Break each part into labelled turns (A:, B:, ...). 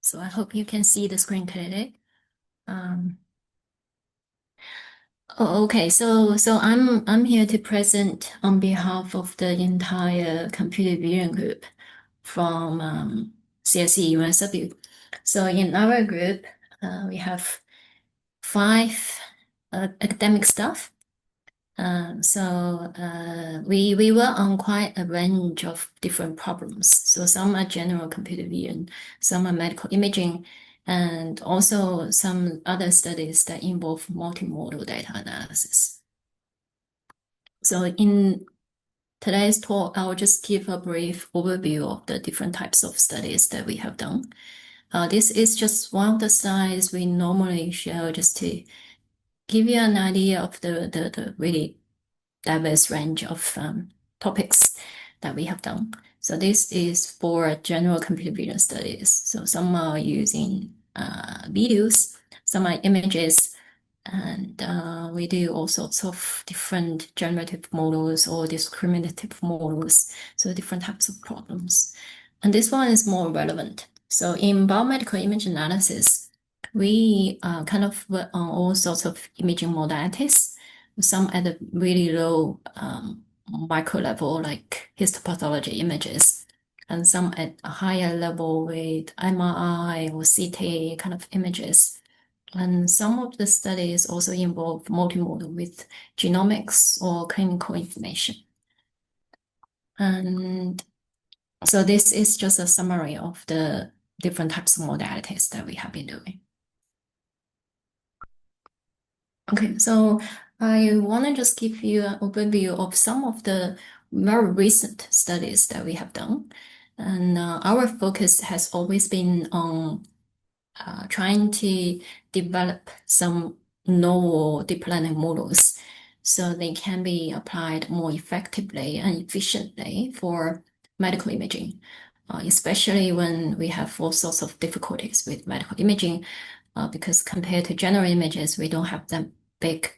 A: So I hope you can see the screen clearly. Okay, so I'm here to present on behalf of the entire computer vision group from CSE UNSW. So in our group, we have 5 academic staff. We work on quite a range of different problems. So some are general computer vision, some are medical imaging, and also some other studies that involve multimodal data analysis. So in today's talk, I'll just give a brief overview of the different types of studies that we have done. This is just one of the slides we normally show just to give you an idea of the really diverse range of topics that we have done. So this is for general computer vision studies. So some are using videos, some are images, and we do all sorts of different generative models or discriminative models, so different types of problems. And this one is more relevant. So in biomedical image analysis, we kind of work on all sorts of imaging modalities, some at a really low micro level, like histopathology images, and some at a higher level with MRI or CT kind of images. And some of the studies also involve multimodal with genomics or clinical information. And so this is just a summary of the different types of modalities that we have been doing. Okay, so I want to just give you an overview of some of the very recent studies that we have done. And our focus has always been on trying to develop some novel deep learning models so they can be applied more effectively and efficiently for medical imaging, especially when we have all sorts of difficulties with medical imaging, because compared to general images, we don't have that big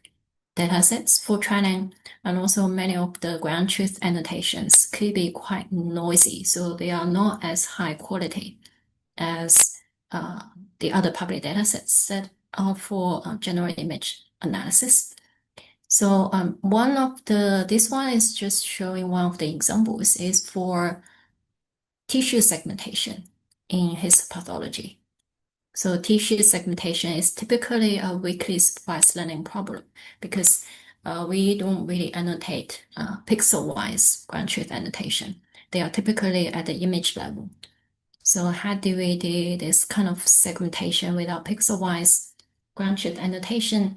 A: data sets for training, and also many of the ground truth annotations could be quite noisy, so they are not as high quality as the other public data sets that are for general image analysis. So this one is just showing one of the examples is for tissue segmentation in histopathology. So tissue segmentation is typically a weakly supervised learning problem because we don't really annotate pixel-wise ground truth annotation. They are typically at the image level. So how do we do this kind of segmentation without pixel-wise ground truth annotation?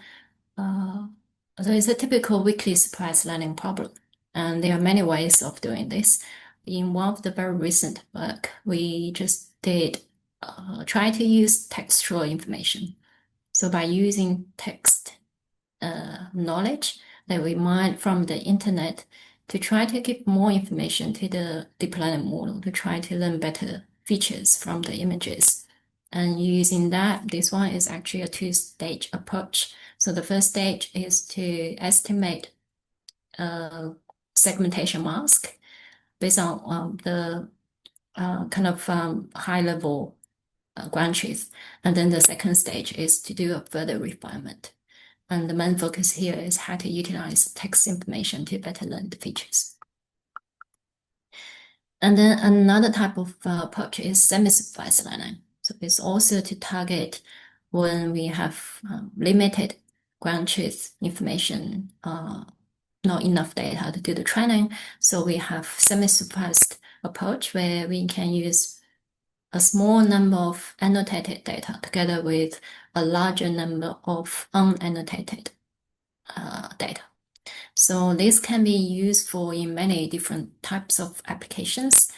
A: So it's a typical weakly supervised learning problem. And there are many ways of doing this. In one of the very recent work, we just did try to use textual information. So by using text knowledge that we mine from the internet to try to give more information to the deep learning model to try to learn better features from the images. And using that, this one is actually a 2-stage approach. So the first stage is to estimate a segmentation mask based on the kind of high level ground truth. And then the second stage is to do a further refinement. And the main focus here is how to utilize text information to better learn the features. And then another type of approach is semi-supervised learning. So it's also to target when we have limited ground truth information, not enough data to do the training. So we have semi-supervised approach where we can use a small number of annotated data together with a larger number of unannotated data. So this can be useful in many different types of applications.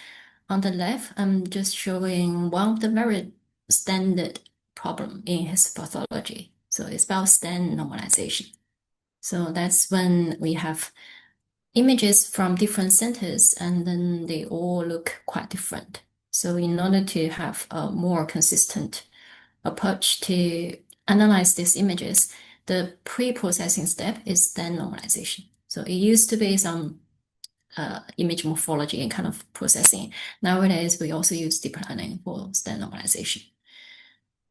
A: On the left, I'm just showing one of the very standard problem in histopathology. So it's about stand normalization. So that's when we have images from different centers and then they all look quite different. So in order to have a more consistent approach to analyze these images, the pre-processing step is stand normalization. So it used to be some image morphology and kind of processing. Nowadays, we also use deep learning for standard normalization.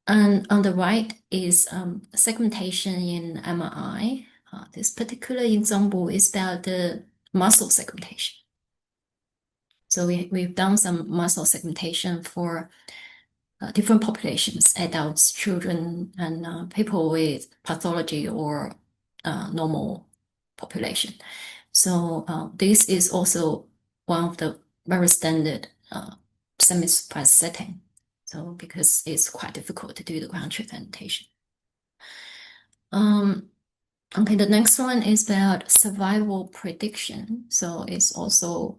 A: And on the right is segmentation in MRI. This particular example is about the muscle segmentation. So we've done some muscle segmentation for different populations, adults, children, and people with pathology or normal population. So this is also one of the very standard semi-supervised setting. So because it's quite difficult to do the ground truth annotation. Okay, the next one is about survival prediction. So it's also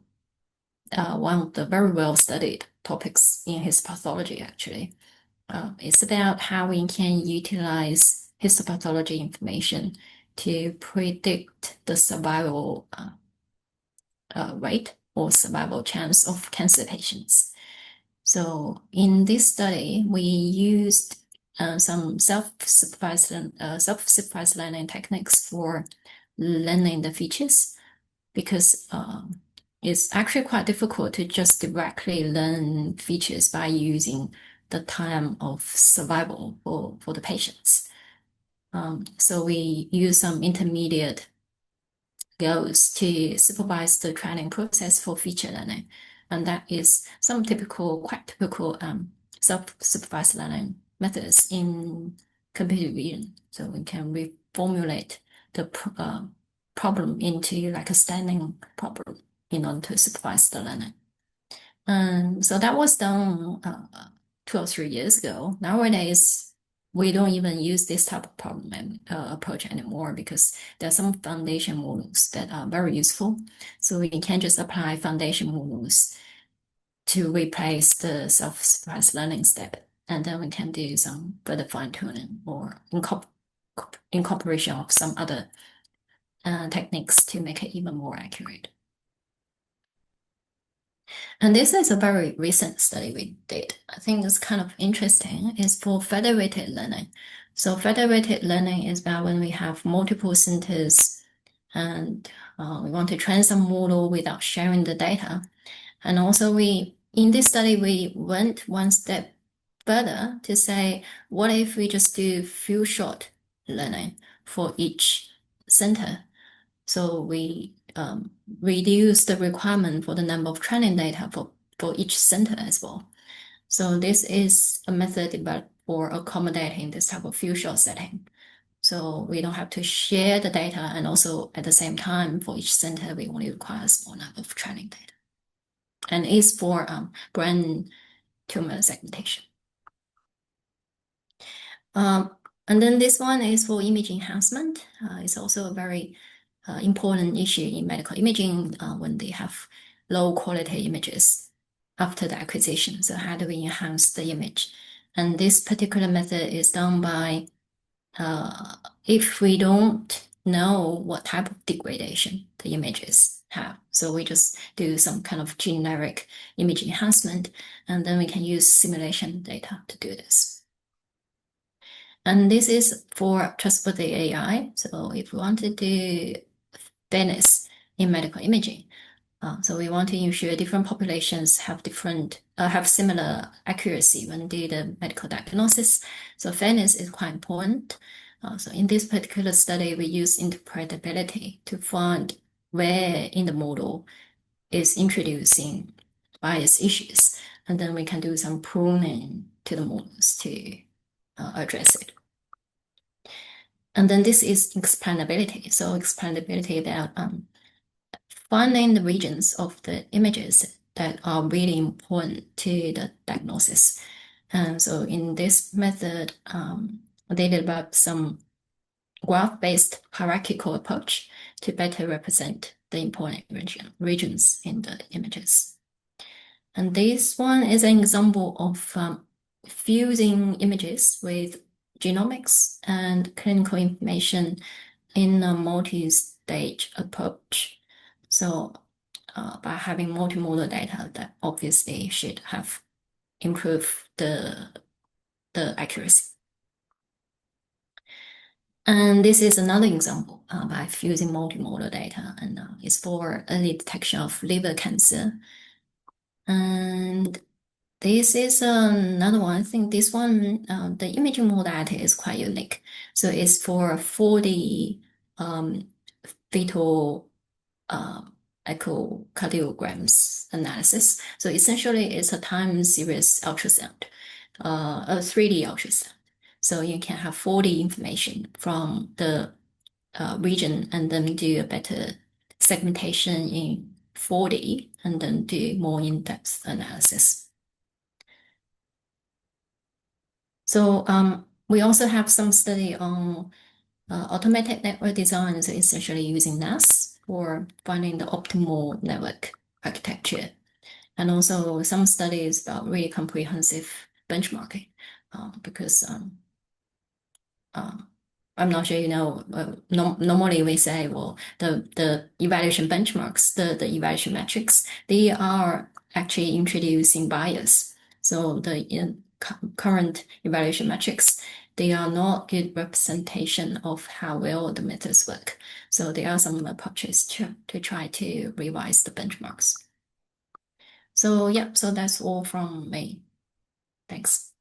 A: one of the very well studied topics in histopathology, actually. It's about how we can utilize histopathology information to predict the survival rate or survival chance of cancer patients. So in this study, we used some self-supervised learning techniques for learning the features because it's actually quite difficult to just directly learn features by using the time of survival for the patients. So we use some intermediate goals to supervise the training process for feature learning. And that is some quite typical self-supervised learning methods in computer vision. So we can reformulate the problem into like a standing problem in order to supervise the learning. And so that was done 2 or 3 years ago. Nowadays, we don't even use this type of problem approach anymore because there are some foundation models that are very useful. So we can just apply foundation models to replace the self-supervised learning step. And then we can do some further fine-tuning or incorporation of some other techniques to make it even more accurate. And this is a very recent study we did. I think it's kind of interesting. It's for federated learning. So federated learning is about when we have multiple centers and we want to train some model without sharing the data. And also in this study, we went one step further to say, what if we just do few shot learning for each center? So we reduce the requirement for the number of training data for each center as well. So this is a method developed for accommodating this type of few shot setting. So we don't have to share the data, and also at the same time for each center, we only require a small number of training data. And it's for brain tumor segmentation. And then this one is for image enhancement. It's also a very important issue in medical imaging when they have low quality images after the acquisition. So how do we enhance the image? And this particular method is done by if we don't know what type of degradation the images have. So we just do some kind of generic image enhancement, and then we can use simulation data to do this. And this is for trustworthy AI. So if we want to do fairness in medical imaging, so we want to ensure different populations have similar accuracy when do the medical diagnosis. So fairness is quite important. So in this particular study, we use interpretability to find where in the model is introducing bias issues, and then we can do some pruning to the models to address it. And then this is explainability. So explainability about finding the regions of the images that are really important to the diagnosis. And so in this method, they developed some graph-based hierarchical approach to better represent the important regions in the images. And this one is an example of fusing images with genomics and clinical information in a multi-stage approach. So by having multimodal data, that obviously should have improved the accuracy. And this is another example by using multimodal data, and it's for early detection of liver cancer. And this is another one. I think this one, the imaging modality is quite unique. So it's for 4D fetal uh, echocardiograms analysis. So essentially, it's a time series ultrasound, a 3D ultrasound. So you can have 4D information from the region and then do a better segmentation in 4D and then do more in-depth analysis. So we also have some study on automatic network design, so essentially using NAS for finding the optimal network architecture, and also some studies about really comprehensive benchmarking, because um, I'm not sure you know. Normally, we say, well, the evaluation benchmarks, the evaluation metrics, they are actually introducing bias. So the current evaluation metrics, they are not good representation of how well the methods work. So there are some approaches to try to revise the benchmarks. So yeah, so that's all from me. Thanks.